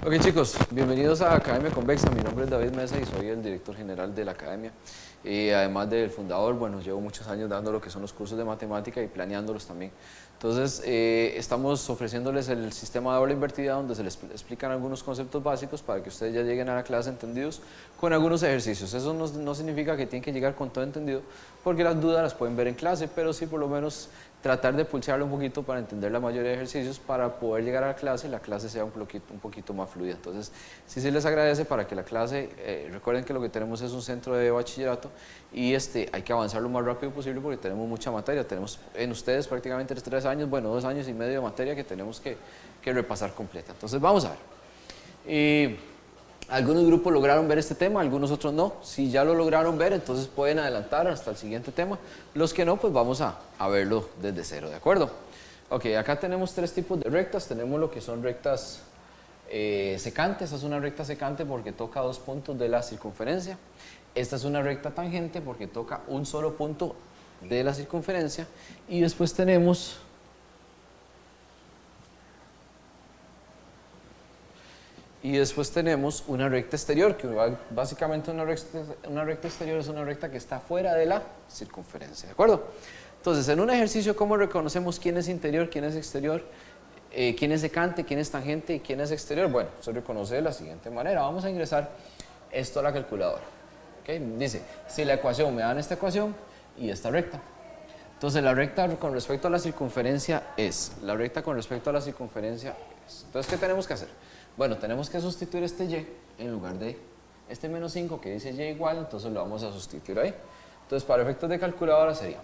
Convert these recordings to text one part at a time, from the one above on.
Ok chicos, bienvenidos a Academia Convexa. Mi nombre es David Mesa y soy el director general de la Academia. Además del fundador, bueno, llevo muchos años dando lo que son los cursos de matemática y planeándolos también. Entonces, estamos ofreciéndoles el sistema de aula invertida donde se les explican algunos conceptos básicos para que ustedes ya lleguen a la clase entendidos con algunos ejercicios. Eso no significa que tienen que llegar con todo entendido, porque las dudas las pueden ver en clase, pero sí por lo menos tratar de pulsearlo un poquito para entender la mayoría de ejercicios para poder llegar a la clase sea un poquito más fluida. Entonces, sí se les agradece para que la clase, recuerden que lo que tenemos es un centro de bachillerato y hay que avanzar lo más rápido posible porque tenemos mucha materia. Tenemos en ustedes prácticamente 3 años, bueno, 2 años y medio de materia que tenemos que repasar completa. Entonces, vamos a ver. Algunos grupos lograron ver este tema, algunos otros no. Si ya lo lograron ver, entonces pueden adelantar hasta el siguiente tema. Los que no, pues vamos a verlo desde cero, ¿de acuerdo? Ok, acá tenemos 3 tipos de rectas. Tenemos lo que son rectas secantes. Esta es una recta secante porque toca 2 puntos de la circunferencia. Esta es una recta tangente porque toca un solo punto de la circunferencia. Y después tenemos una recta exterior, que básicamente una recta exterior es una recta que está fuera de la circunferencia, ¿de acuerdo? Entonces, en un ejercicio, ¿cómo reconocemos quién es interior, quién es exterior, quién es secante, quién es tangente y quién es exterior? Bueno, se reconoce de la siguiente manera. Vamos a ingresar esto a la calculadora. ¿Okay? Dice, si la ecuación me dan esta ecuación y esta recta. Entonces, la recta con respecto a la circunferencia es, Entonces, ¿qué tenemos que hacer? Bueno, tenemos que sustituir este y en lugar de este menos 5 que dice y igual, entonces lo vamos a sustituir ahí. Entonces, para efectos de calculadora sería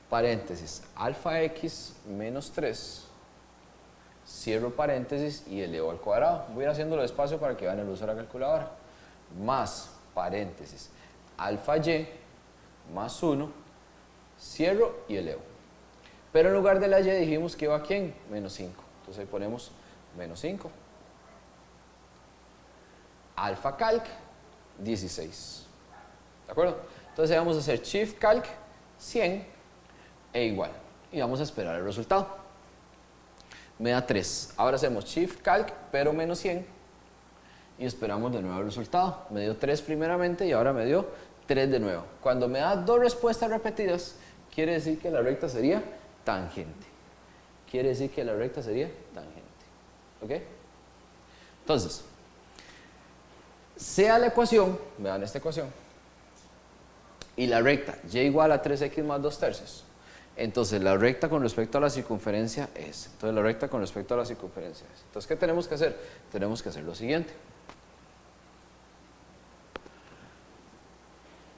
paréntesis alfa x menos 3, cierro paréntesis y elevo al cuadrado. Voy a ir haciéndolo despacio para que vean el uso de la calculadora. Más paréntesis alfa y más 1, cierro y elevo. Pero en lugar de la y dijimos que iba a ¿quién? Menos 5. Entonces ahí ponemos menos 5. Alfa calc 16. ¿De acuerdo? Entonces vamos a hacer shift calc 100 e igual. Y vamos a esperar el resultado. Me da 3. Ahora hacemos shift calc pero menos 100 y esperamos de nuevo el resultado. Me dio 3 primeramente y ahora me dio 3 de nuevo. Cuando me da 2 respuestas repetidas, quiere decir que la recta sería tangente. ¿Ok? Entonces, sea la ecuación, vean esta ecuación, y la recta y igual a 3x más 2 tercios. Entonces, la recta con respecto a la circunferencia es. Entonces, ¿qué tenemos que hacer? Tenemos que hacer lo siguiente.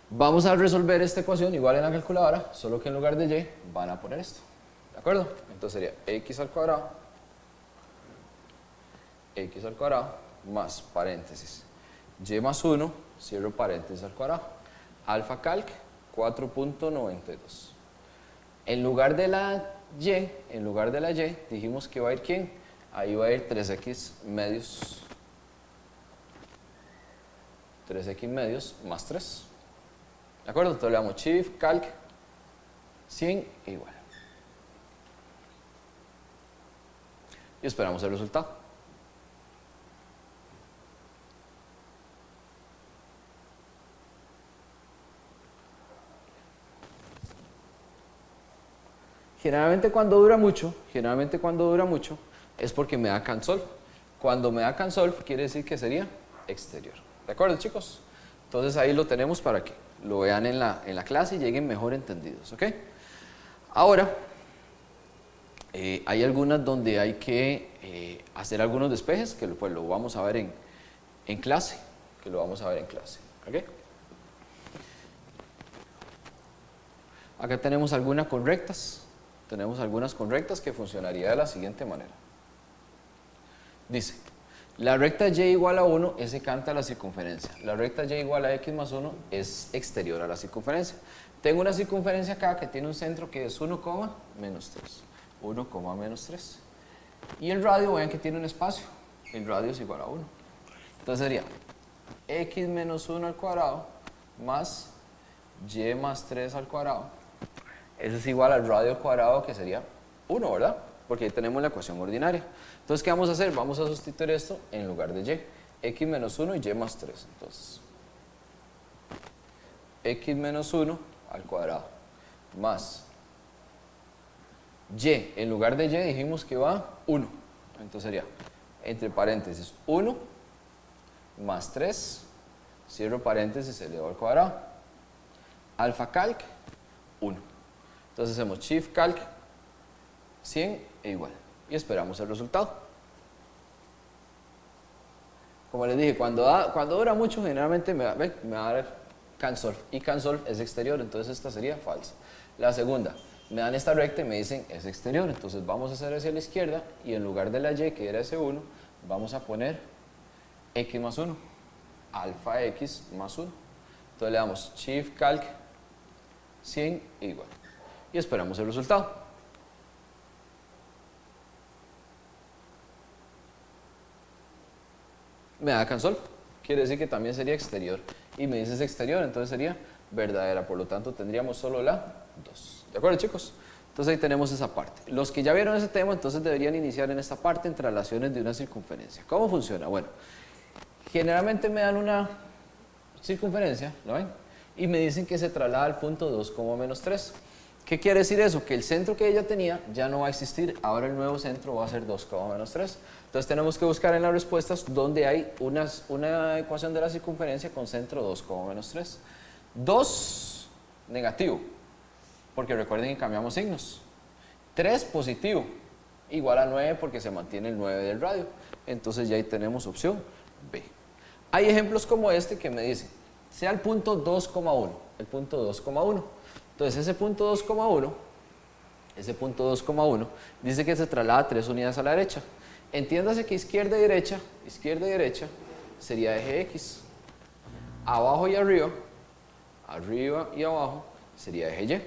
Vamos a resolver esta ecuación igual en la calculadora, solo que en lugar de y van a poner esto. ¿De acuerdo? Entonces sería x al cuadrado más paréntesis y más 1, cierro paréntesis al cuadrado. Alfa calc 4.92. En lugar de la y, dijimos que va a ir ¿quién? Ahí va a ir 3x medios más 3. ¿De acuerdo? Entonces le damos shift calc 100 e igual. Y esperamos el resultado. Generalmente cuando dura mucho es porque me da cansol. Cuando me da cansol quiere decir que sería exterior. ¿De acuerdo, chicos? Entonces ahí lo tenemos para que lo vean en la clase y lleguen mejor entendidos. ¿Ok? Ahora, hay algunas donde hay que hacer algunos despejes que pues lo vamos a ver en clase. ¿Ok? Acá tenemos algunas correctas. Que funcionaría de la siguiente manera. Dice, la recta y igual a 1 es secante a la circunferencia. La recta y igual a x más 1 es exterior a la circunferencia. Tengo una circunferencia acá que tiene un centro que es 1, menos 3. 1, menos 3. Y el radio, vean que tiene un espacio. El radio es igual a 1. Entonces sería x menos 1 al cuadrado más y más 3 al cuadrado. Eso es igual al radio al cuadrado, que sería 1, ¿verdad? porque ahí tenemos la ecuación ordinaria. Entonces, ¿qué vamos a hacer? Vamos a sustituir esto en lugar de y. X menos 1 y y más 3. Entonces, x menos 1 al cuadrado más y. En lugar de y dijimos que va 1. Entonces sería, entre paréntesis, 1 más 3, cierro paréntesis, elevado al cuadrado. Alfa calc, 1. Entonces hacemos shift calc 100 e igual. Y esperamos el resultado. Como les dije, cuando dura mucho, generalmente me va a dar cansolve. Y cansolve es exterior, entonces esta sería falsa. La segunda, me dan esta recta y me dicen es exterior. Entonces vamos a hacer hacia la izquierda y en lugar de la y, que era ese 1, vamos a poner x más 1. Alfa x más 1. Entonces le damos shift calc 100 igual. Y esperamos el resultado. Me da cansolve. Quiere decir que también sería exterior. Y me dices exterior, entonces sería verdadera. Por lo tanto, tendríamos solo la 2. ¿De acuerdo, chicos? Entonces ahí tenemos esa parte. Los que ya vieron ese tema, entonces deberían iniciar en esta parte en traslaciones de una circunferencia. ¿Cómo funciona? Bueno, generalmente me dan una circunferencia, ¿lo ven? Y me dicen que se traslada al punto 2, menos 3. ¿Qué quiere decir eso? Que el centro que ella tenía ya no va a existir, ahora el nuevo centro va a ser 2, menos 3. Entonces tenemos que buscar en las respuestas donde hay una ecuación de la circunferencia con centro 2, menos 3. 2 negativo, porque recuerden que cambiamos signos. 3 positivo, igual a 9 porque se mantiene el 9 del radio. Entonces ya ahí tenemos opción B. Hay ejemplos como este que me dicen, sea el punto 2,1, el punto 2,1. Entonces ese punto 2,1 dice que se traslada 3 unidades a la derecha. Entiéndase que izquierda y derecha sería eje X. Abajo y arriba y abajo sería eje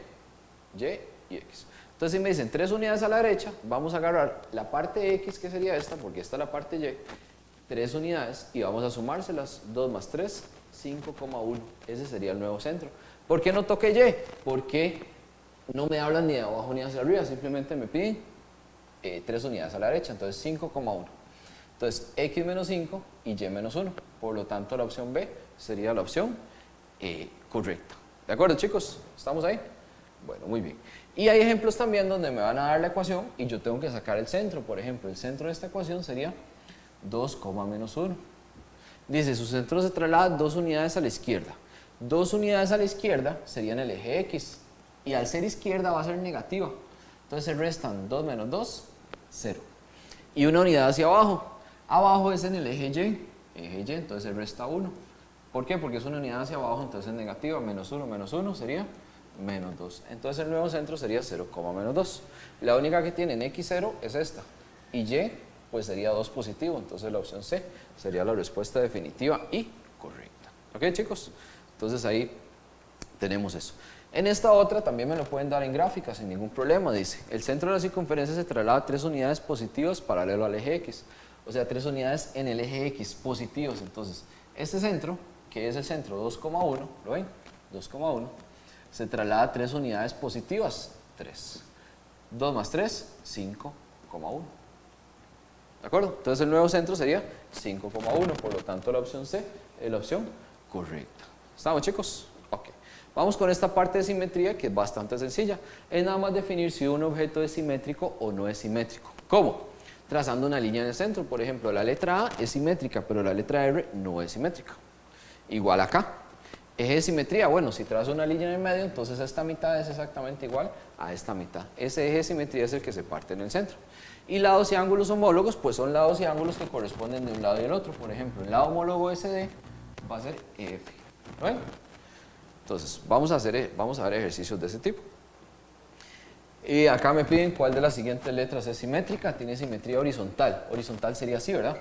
Y y X. Entonces si me dicen 3 unidades a la derecha, vamos a agarrar la parte X, que sería esta, porque esta es la parte Y, 3 unidades, y vamos a sumárselas, 2 más 3, 5,1. Ese sería el nuevo centro. ¿Por qué no toqué Y? Porque no me hablan ni de abajo ni hacia arriba, simplemente me piden 3 unidades a la derecha, entonces 5,1. Entonces X menos 5 y Y menos 1. Por lo tanto la opción B sería la opción correcta. ¿De acuerdo, chicos? ¿Estamos ahí? Bueno, muy bien. Y hay ejemplos también donde me van a dar la ecuación y yo tengo que sacar el centro. Por ejemplo, el centro de esta ecuación sería 2, menos 1. Dice, su centro se traslada 2 unidades a la izquierda. 2 unidades a la izquierda serían el eje X. Y al ser izquierda va a ser negativa. Entonces se restan 2 menos 2, 0. Y una unidad hacia abajo. Abajo es en el eje Y, entonces se resta 1. ¿Por qué? Porque es una unidad hacia abajo, entonces es negativa. Menos 1 sería menos 2. Entonces el nuevo centro sería 0, menos 2. La única que tiene en X0 es esta. Y Y, pues sería 2 positivo. Entonces la opción C sería la respuesta definitiva y correcta. ¿Ok, chicos? Entonces ahí tenemos eso. En esta otra también me lo pueden dar en gráfica sin ningún problema. Dice, el centro de la circunferencia se traslada 3 unidades positivas paralelo al eje X. O sea, 3 unidades en el eje X positivos. Entonces, este centro, que es el centro 2,1, ¿lo ven? 2,1, se traslada 3 unidades positivas, 3. 2 más 3, 5,1. ¿De acuerdo? Entonces el nuevo centro sería 5,1. Por lo tanto, la opción C es la opción correcta. ¿Estamos, chicos? Ok. Vamos con esta parte de simetría que es bastante sencilla. Es nada más definir si un objeto es simétrico o no es simétrico. ¿Cómo? Trazando una línea en el centro. Por ejemplo, la letra A es simétrica, pero la letra R no es simétrica. Igual acá. Eje de simetría, bueno, si trazo una línea en el medio, entonces esta mitad es exactamente igual a esta mitad. Ese eje de simetría es el que se parte en el centro. Y lados y ángulos homólogos, pues son lados y ángulos que corresponden de un lado y del otro. Por ejemplo, el lado homólogo SD va a ser EF. ¿Ven? Entonces, vamos a ver ejercicios de ese tipo. Y acá me piden cuál de las siguientes letras es simétrica. Tiene simetría horizontal. Horizontal sería así, ¿verdad?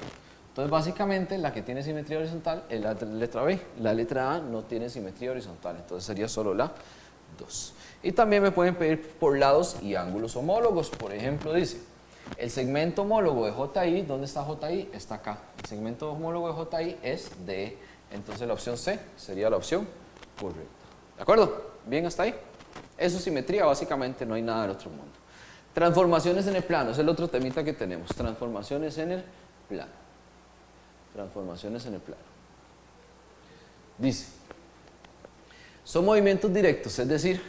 Entonces, básicamente, la que tiene simetría horizontal es la letra B. La letra A no tiene simetría horizontal, entonces sería solo la 2. Y también me pueden pedir por lados y ángulos homólogos. Por ejemplo, dice, el segmento homólogo de JI, ¿dónde está JI? Está acá. El segmento homólogo de JI es DE. Entonces, la opción C sería la opción correcta. ¿De acuerdo? ¿Bien hasta ahí? Eso es simetría, básicamente no hay nada del otro mundo. Transformaciones en el plano, es el otro temita que tenemos. Transformaciones en el plano. Transformaciones en el plano. Dice, son movimientos directos, es decir,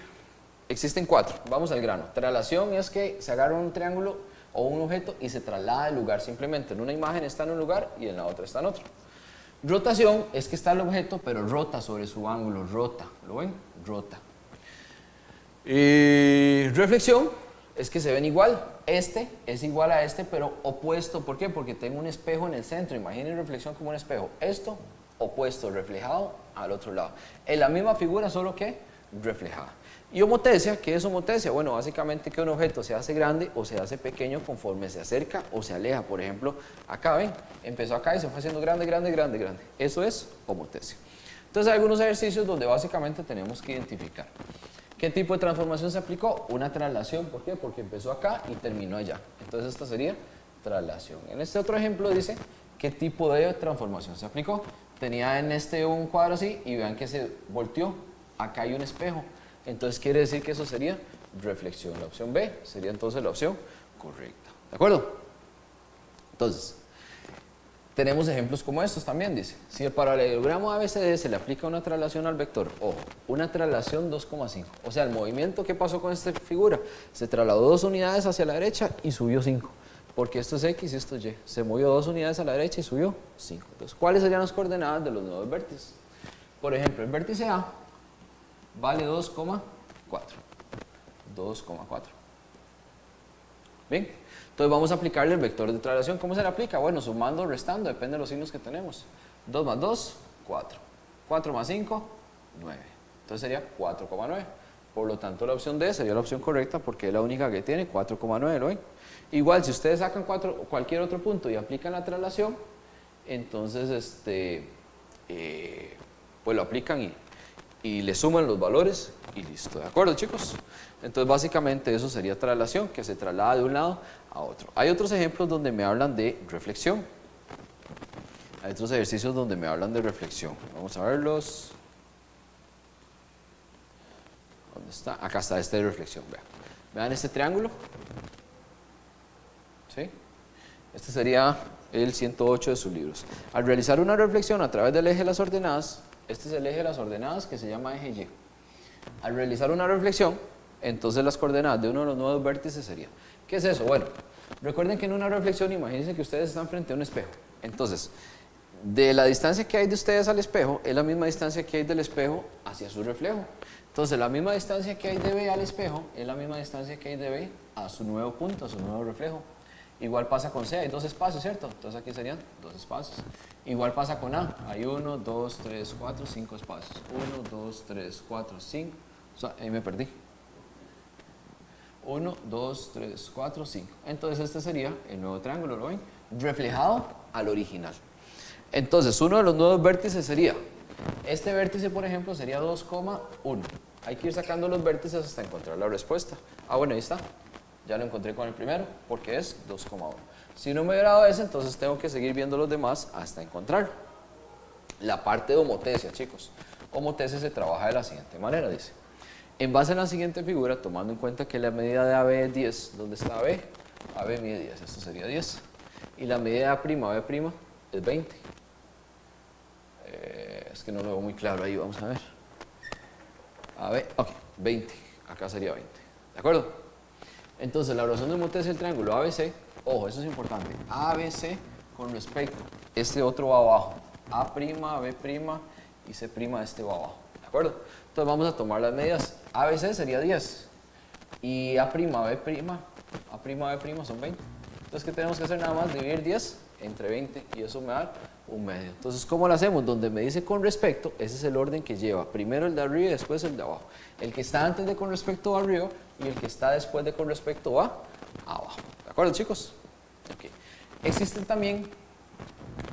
existen 4. Vamos al grano. Traslación es que se agarra un triángulo o un objeto y se traslada de lugar simplemente. En una imagen está en un lugar y en la otra está en otro. Rotación es que está el objeto pero rota sobre su ángulo, rota. ¿Lo ven? Rota. Y reflexión es que se ven igual. Este es igual a este pero opuesto. ¿Por qué? Porque tengo un espejo en el centro. Imaginen reflexión como un espejo. Esto opuesto, reflejado al otro lado. En la misma figura, solo que reflejada. Y homotesia, ¿qué es homotesia? Bueno, básicamente que un objeto se hace grande o se hace pequeño conforme se acerca o se aleja. Por ejemplo, acá ven, empezó acá y se fue haciendo grande, grande, grande, grande. Eso es homotesia. Entonces hay algunos ejercicios donde básicamente tenemos que identificar qué tipo de transformación se aplicó. Una traslación, ¿por qué? Porque empezó acá y terminó allá. Entonces esta sería traslación. En este otro ejemplo dice qué tipo de transformación se aplicó. Tenía en este un cuadro así y vean que se volteó. Acá hay un espejo. Entonces quiere decir que eso sería reflexión. La opción B sería entonces la opción correcta. ¿De acuerdo? Entonces, tenemos ejemplos como estos también, dice. Si el paralelogramo ABCD se le aplica una traslación al vector, ojo, una traslación 2,5. O sea, el movimiento que pasó con esta figura, se trasladó 2 unidades hacia la derecha y subió 5. Porque esto es X y esto es Y. Se movió 2 unidades a la derecha y subió 5. Entonces, ¿cuáles serían las coordenadas de los nuevos vértices? Por ejemplo, el vértice A vale 2,4. 2,4. Bien, entonces vamos a aplicarle el vector de traslación. ¿Cómo se le aplica? Bueno, sumando o restando, depende de los signos que tenemos. 2 más 2, 4. 4 más 5, 9. Entonces sería 4,9. Por lo tanto, la opción D sería la opción correcta porque es la única que tiene 4,9, ¿lo ven? Igual, si ustedes sacan cualquier otro punto y aplican la traslación, entonces pues lo aplican y le suman los valores y listo. ¿De acuerdo, chicos? Entonces, básicamente eso sería traslación, que se traslada de un lado a otro. Hay otros ejemplos donde me hablan de reflexión. Hay otros ejercicios donde me hablan de reflexión. Vamos a verlos. ¿Dónde está? Acá está este de reflexión. Vean este triángulo. ¿Sí? Este sería el 108 de sus libros. Al realizar una reflexión a través del eje de las ordenadas, este es el eje de las ordenadas que se llama eje Y. Al realizar una reflexión, entonces las coordenadas de uno de los nuevos vértices serían. ¿Qué es eso? Bueno, recuerden que en una reflexión, imagínense que ustedes están frente a un espejo. Entonces, de la distancia que hay de ustedes al espejo, es la misma distancia que hay del espejo hacia su reflejo. Entonces, la misma distancia que hay de B al espejo, es la misma distancia que hay de B a su nuevo punto, a su nuevo reflejo. Igual pasa con C, hay 2 espacios, ¿cierto? Entonces aquí serían 2 espacios. Igual pasa con A, hay 1, 2, 3, 4, 5 espacios. 1, 2, 3, 4, 5. O sea, ahí me perdí. 1, 2, 3, 4, 5. Entonces este sería el nuevo triángulo, ¿lo ven? Reflejado al original. Entonces uno de los nuevos vértices sería, este vértice por ejemplo sería 2,1. Hay que ir sacando los vértices hasta encontrar la respuesta. Ah, bueno, ahí está. Ya lo encontré con el primero, porque es 2,1. Si no me he dado ese, entonces tengo que seguir viendo los demás hasta encontrarlo. La parte de homotesia, chicos. Homotesia se trabaja de la siguiente manera, dice. En base a la siguiente figura, tomando en cuenta que la medida de AB es 10, ¿dónde está AB? AB mide 10, esto sería 10. Y la medida de AB' es 20. Es que no lo veo muy claro ahí, vamos a ver. AB, ok, 20. Acá sería 20. ¿De acuerdo? Entonces, la razón de homotesia del triángulo ABC, ojo, eso es importante, ABC con respecto, este otro va abajo, A', B' y C' este va abajo, ¿de acuerdo? Entonces vamos a tomar las medidas, ABC sería 10 y A', B' son 20. Entonces, ¿qué tenemos que hacer? Nada más dividir 10 entre 20 y eso me da un medio. Entonces, ¿cómo lo hacemos? Donde me dice con respecto, ese es el orden que lleva. Primero el de arriba y después el de abajo. El que está antes de con respecto va arriba y el que está después de con respecto va abajo. ¿De acuerdo, chicos? Okay. Existen también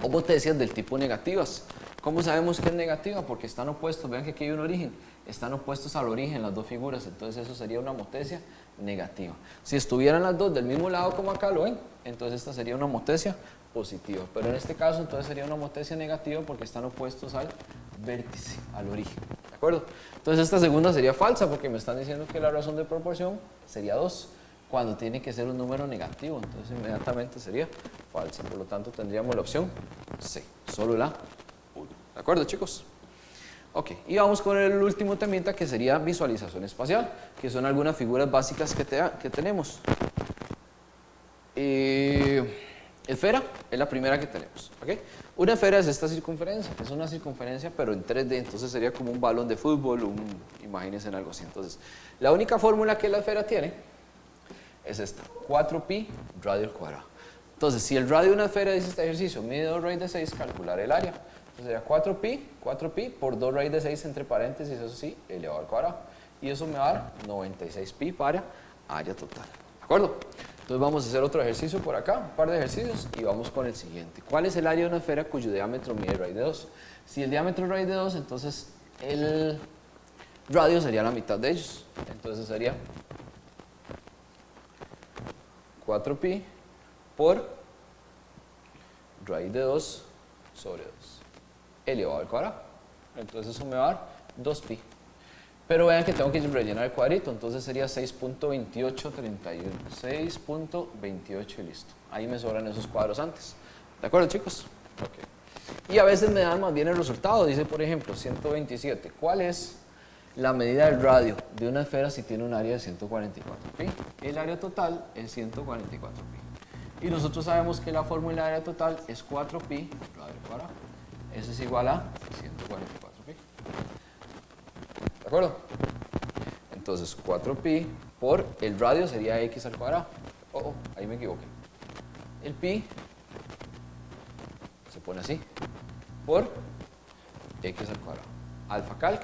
homotesias del tipo negativas. ¿Cómo sabemos que es negativa? Porque están opuestos. Vean que aquí hay un origen. Están opuestos al origen las dos figuras. Entonces eso sería una homotesia negativa. Si estuvieran las dos del mismo lado como acá, ¿lo ven? Entonces esta sería una homotesia positiva. Pero en este caso entonces sería una homotesia negativa porque están opuestos al vértice, al origen. ¿De acuerdo? Entonces esta segunda sería falsa porque me están diciendo que la razón de proporción sería 2. cuando tiene que ser un número negativo, entonces inmediatamente sería falsa. Por lo tanto, tendríamos la opción C, solo la 1. ¿De acuerdo, chicos? Ok, y vamos con el último temita que sería visualización espacial, que son algunas figuras básicas que tenemos. Esfera es la primera que tenemos, ¿ok? Una esfera es esta circunferencia, es una circunferencia pero en 3D, entonces sería como un balón de fútbol, imagínense en algo así. Entonces, la única fórmula que la esfera tiene es esta, 4pi radio al cuadrado. Entonces, si el radio de una esfera, dice este ejercicio, mide 2 raíz de 6, calcular el área. Entonces sería 4pi por 2 raíz de 6 entre paréntesis, eso sí, elevado al cuadrado. Y eso me va a dar 96pi para área total. ¿De acuerdo? Entonces vamos a hacer otro ejercicio por acá, un par de ejercicios, y vamos con el siguiente. ¿Cuál es el área de una esfera cuyo diámetro mide raíz de 2? Si el diámetro es raíz de 2, entonces el radio sería la mitad de ellos. Entonces sería 4pi por raíz de 2 sobre 2 elevado al cuadrado. Entonces eso me va a dar 2pi. Pero vean que tengo que rellenar el cuadrito, entonces sería 6.2831. 6.28 y listo. Ahí me sobran esos cuadros antes. ¿De acuerdo, chicos? Ok. Y a veces me dan más bien el resultado. Dice, por ejemplo, 127. ¿Cuál es la medida del radio de una esfera si tiene un área de 144pi? El área total es 144pi. Y nosotros sabemos que la fórmula de área total es 4pi radio al cuadrado. Eso es igual a 144pi. ¿De acuerdo? Entonces 4pi por el radio sería x al cuadrado. Ahí me equivoqué. El pi se pone así por x al cuadrado. Alfa calc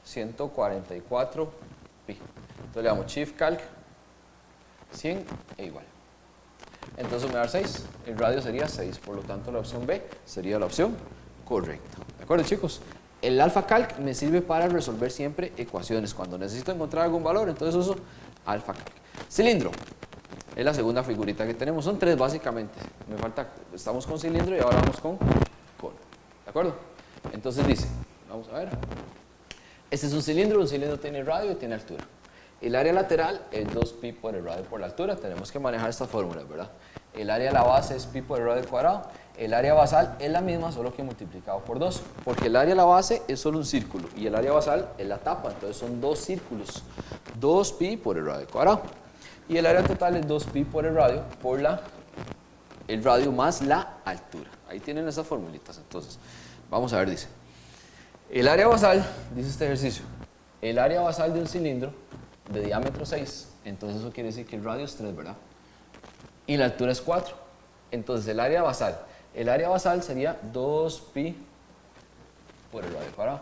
144pi. Entonces le damos shift calc 100 e igual. Entonces me va a dar 6. El radio sería 6. Por lo tanto la opción B sería la opción correcta. ¿De acuerdo, chicos? El alfa calc me sirve para resolver siempre ecuaciones. Cuando necesito encontrar algún valor, entonces uso alfa calc. Cilindro. Es la segunda figurita que tenemos. Son 3 básicamente. Me falta, estamos con cilindro y ahora vamos con cono. ¿De acuerdo? Entonces dice, vamos a ver. Este es un cilindro tiene radio y tiene altura. El área lateral es 2pi por el radio por la altura. Tenemos que manejar estas fórmulas, ¿verdad? El área de la base es pi por el radio al cuadrado. El área basal es la misma, solo que multiplicado por 2. Porque el área de la base es solo un círculo y el área basal es la tapa. Entonces son 2 círculos. 2pi por el radio al cuadrado. Y el área total es 2pi por el radio más la altura. Ahí tienen esas formulitas. Entonces, vamos a ver, dice. El área basal, dice este ejercicio, el área basal de un cilindro de diámetro 6, entonces eso quiere decir que el radio es 3, ¿verdad? Y la altura es 4. Entonces el área basal sería 2pi por el radio al cuadrado.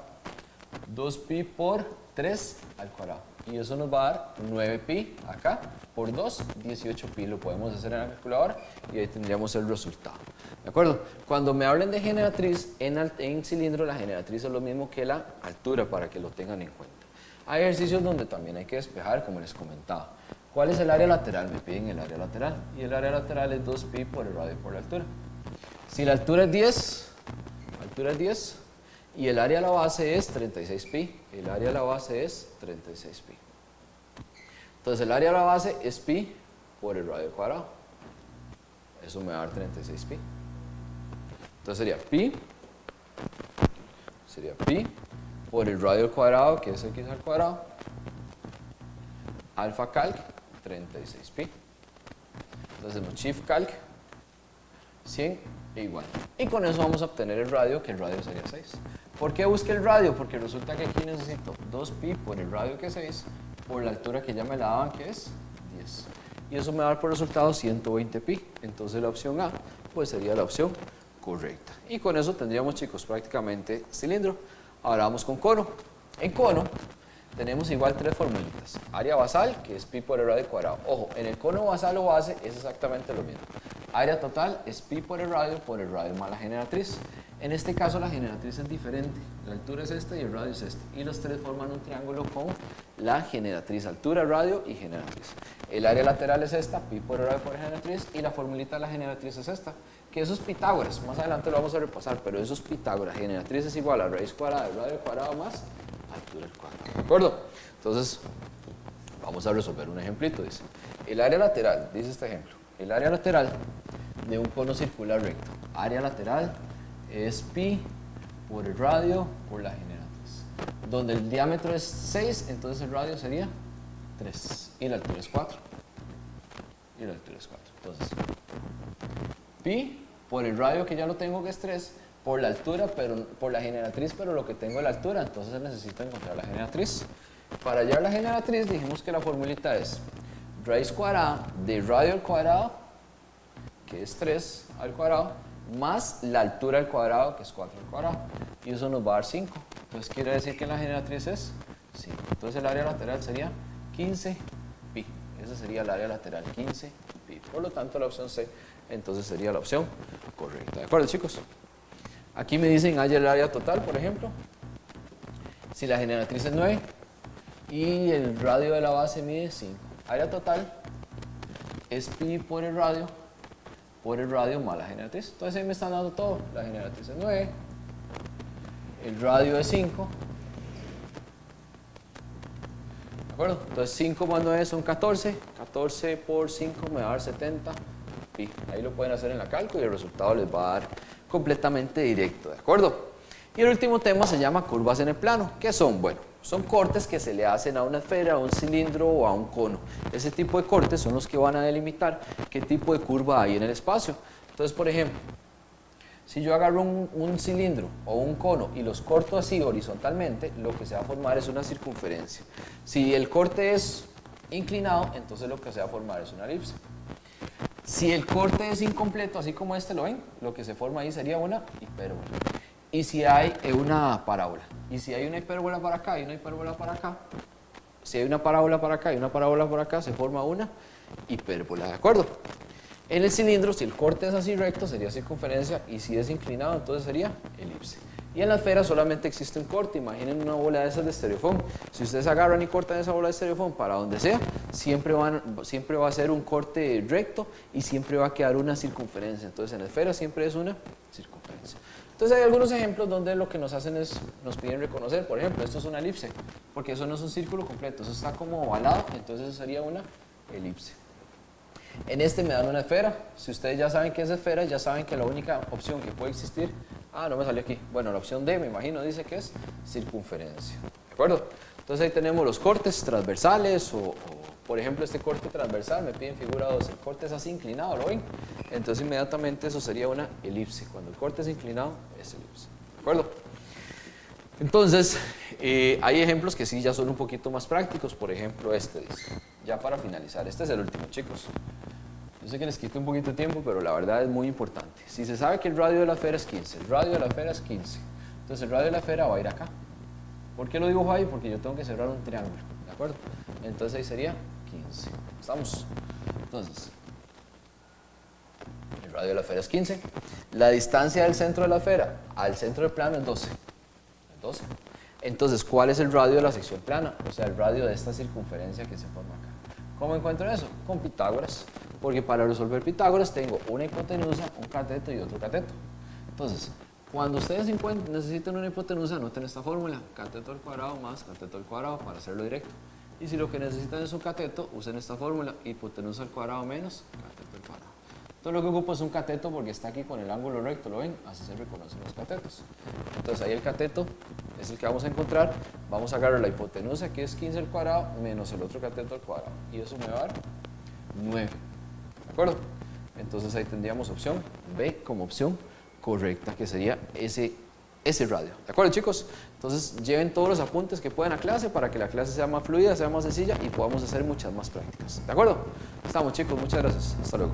2pi por 3 al cuadrado. Y eso nos va a dar 9pi acá por 2, 18pi. Lo podemos hacer en la calculadora y ahí tendríamos el resultado. ¿De acuerdo? Cuando me hablen de generatriz, en cilindro la generatriz es lo mismo que la altura para que lo tengan en cuenta. Hay ejercicios donde también hay que despejar, como les comentaba. ¿Cuál es el área lateral? Me piden el área lateral. Y el área lateral es 2pi por el radio por la altura. Si la altura es 10, y el área de la base es 36pi. El área de la base es 36pi. Entonces el área de la base es pi por el radio cuadrado. Eso me va a dar 36pi. Entonces sería pi por el radio al cuadrado, que es x al cuadrado, alfa calc 36pi. Entonces hacemos shift calc 100 e igual. Y con eso vamos a obtener el radio, que el radio sería 6. ¿Por qué busqué el radio? Porque resulta que aquí necesito 2pi por el radio, que es 6, por la altura que ya me la daban, que es 10. Y eso me va a dar por resultado 120pi. Entonces la opción A pues sería la opción correcta. Y con eso tendríamos, chicos, prácticamente cilindro. Ahora vamos con cono. En cono tenemos igual 3 formulitas. Área basal, que es pi por el radio cuadrado. Ojo, en el cono basal o base es exactamente lo mismo. Área total es pi por el radio más la generatriz. En este caso la generatriz es diferente. La altura es esta y el radio es este. Y los 3 forman un triángulo con la generatriz. Altura, radio y generatriz. El área lateral es esta, pi por el radio por generatriz. Y la formulita de la generatriz es esta. Que eso es Pitágoras. Más adelante lo vamos a repasar. Pero eso es Pitágoras. Generatriz es igual a raíz cuadrada del radio cuadrado más altura al cuadrado. ¿De acuerdo? Entonces, Vamos a resolver un ejemplito, dice. El área lateral, dice este ejemplo, el área lateral de un cono circular recto. Área lateral es pi por el radio por la generatriz. Donde el diámetro es 6, entonces el radio sería 3 y la altura es 4. Y la altura es 4. Entonces, pi por el radio que ya lo tengo que es 3, por la altura, pero por la generatriz, pero lo que tengo es la altura, entonces necesito encontrar la generatriz. Para hallar la generatriz dijimos que la formulita es raíz cuadrada de radio al cuadrado, que es 3 al cuadrado, más la altura al cuadrado, que es 4 al cuadrado, y eso nos va a dar 5. Entonces quiere decir que la generatriz es 5. Entonces el área lateral sería 15 pi. Ese sería el área lateral, 15 pi. Por lo tanto, la opción C entonces sería la opción correcta. ¿De acuerdo, chicos? Aquí me dicen haya el área total, por ejemplo. Si la generatriz es 9 y el radio de la base mide 5. Área total es pi por el radio más la generatriz. Entonces ahí me están dando todo. La generatriz es 9, el radio es 5. ¿De acuerdo? Entonces 5 más 9 son 14. 14 por 5 me va a dar 70 pi. Ahí lo pueden hacer en la cálculo y el resultado les va a dar completamente directo. ¿De acuerdo? Y el último tema se llama curvas en el plano. ¿Qué son? Bueno, son cortes que se le hacen a una esfera, a un cilindro o a un cono. Ese tipo de cortes son los que van a delimitar qué tipo de curva hay en el espacio. Entonces, por ejemplo, si yo agarro un cilindro o un cono y los corto así horizontalmente, lo que se va a formar es una circunferencia. Si el corte es inclinado, entonces lo que se va a formar es una elipse. Si el corte es incompleto, así como este, ¿lo ven? Lo que se forma ahí sería una hipérbola. Y si hay una parábola, y si hay una hipérbola para acá y una hipérbola para acá, si hay una parábola para acá y una parábola para acá, se forma una hipérbola, ¿de acuerdo? En el cilindro, si el corte es así recto, sería circunferencia, y si es inclinado, entonces sería elipse. Y en la esfera solamente existe un corte. Imaginen una bola de esas de estereofón. Si ustedes agarran y cortan esa bola de estereofón para donde sea, siempre va a ser un corte recto y siempre va a quedar una circunferencia. Entonces en la esfera siempre es una circunferencia. Entonces hay algunos ejemplos donde lo que nos hacen es, nos piden reconocer, por ejemplo, esto es una elipse, porque eso no es un círculo completo, eso está como ovalado, entonces eso sería una elipse. En este me dan una esfera. Si ustedes ya saben qué es esfera, ya saben que la única opción que puede existir, no me salió aquí, bueno, la opción D me imagino dice que es circunferencia, ¿de acuerdo? Entonces ahí tenemos los cortes transversales o por ejemplo este corte transversal, me piden figura 2, el corte es así inclinado, ¿lo ven? Entonces inmediatamente eso sería una elipse, cuando el corte es inclinado es elipse, ¿de acuerdo? Entonces hay ejemplos que sí ya son un poquito más prácticos, por ejemplo este dice, ya para finalizar, este es el último, chicos. Yo sé que les quito un poquito de tiempo, pero la verdad es muy importante. Si se sabe que el radio de la esfera es 15, el radio de la esfera es 15, entonces el radio de la esfera va a ir acá. ¿Por qué lo dibujo ahí? Porque yo tengo que cerrar un triángulo, ¿de acuerdo? Entonces ahí sería 15. ¿Estamos? Entonces, el radio de la esfera es 15. La distancia del centro de la esfera al centro del plano es 12. Es 12. Entonces, ¿cuál es el radio de la sección plana? O sea, el radio de esta circunferencia que se forma acá. ¿Cómo encuentro eso? Con Pitágoras. Porque para resolver Pitágoras tengo una hipotenusa, un cateto y otro cateto. Entonces, cuando ustedes necesiten una hipotenusa, anoten esta fórmula, cateto al cuadrado más cateto al cuadrado para hacerlo directo. Y si lo que necesitan es un cateto, usen esta fórmula, hipotenusa al cuadrado menos cateto al cuadrado. Todo lo que ocupo es un cateto porque está aquí con el ángulo recto, ¿lo ven? Así se reconocen los catetos. Entonces ahí el cateto es el que vamos a encontrar. Vamos a agarrar la hipotenusa, que es 15 al cuadrado, menos el otro cateto al cuadrado. Y eso me va a dar 9. ¿De acuerdo? Entonces ahí tendríamos opción B como opción correcta, que sería ese radio. ¿De acuerdo, chicos? Entonces lleven todos los apuntes que puedan a clase para que la clase sea más fluida, sea más sencilla y podamos hacer muchas más prácticas. ¿De acuerdo? Estamos, chicos. Muchas gracias. Hasta luego.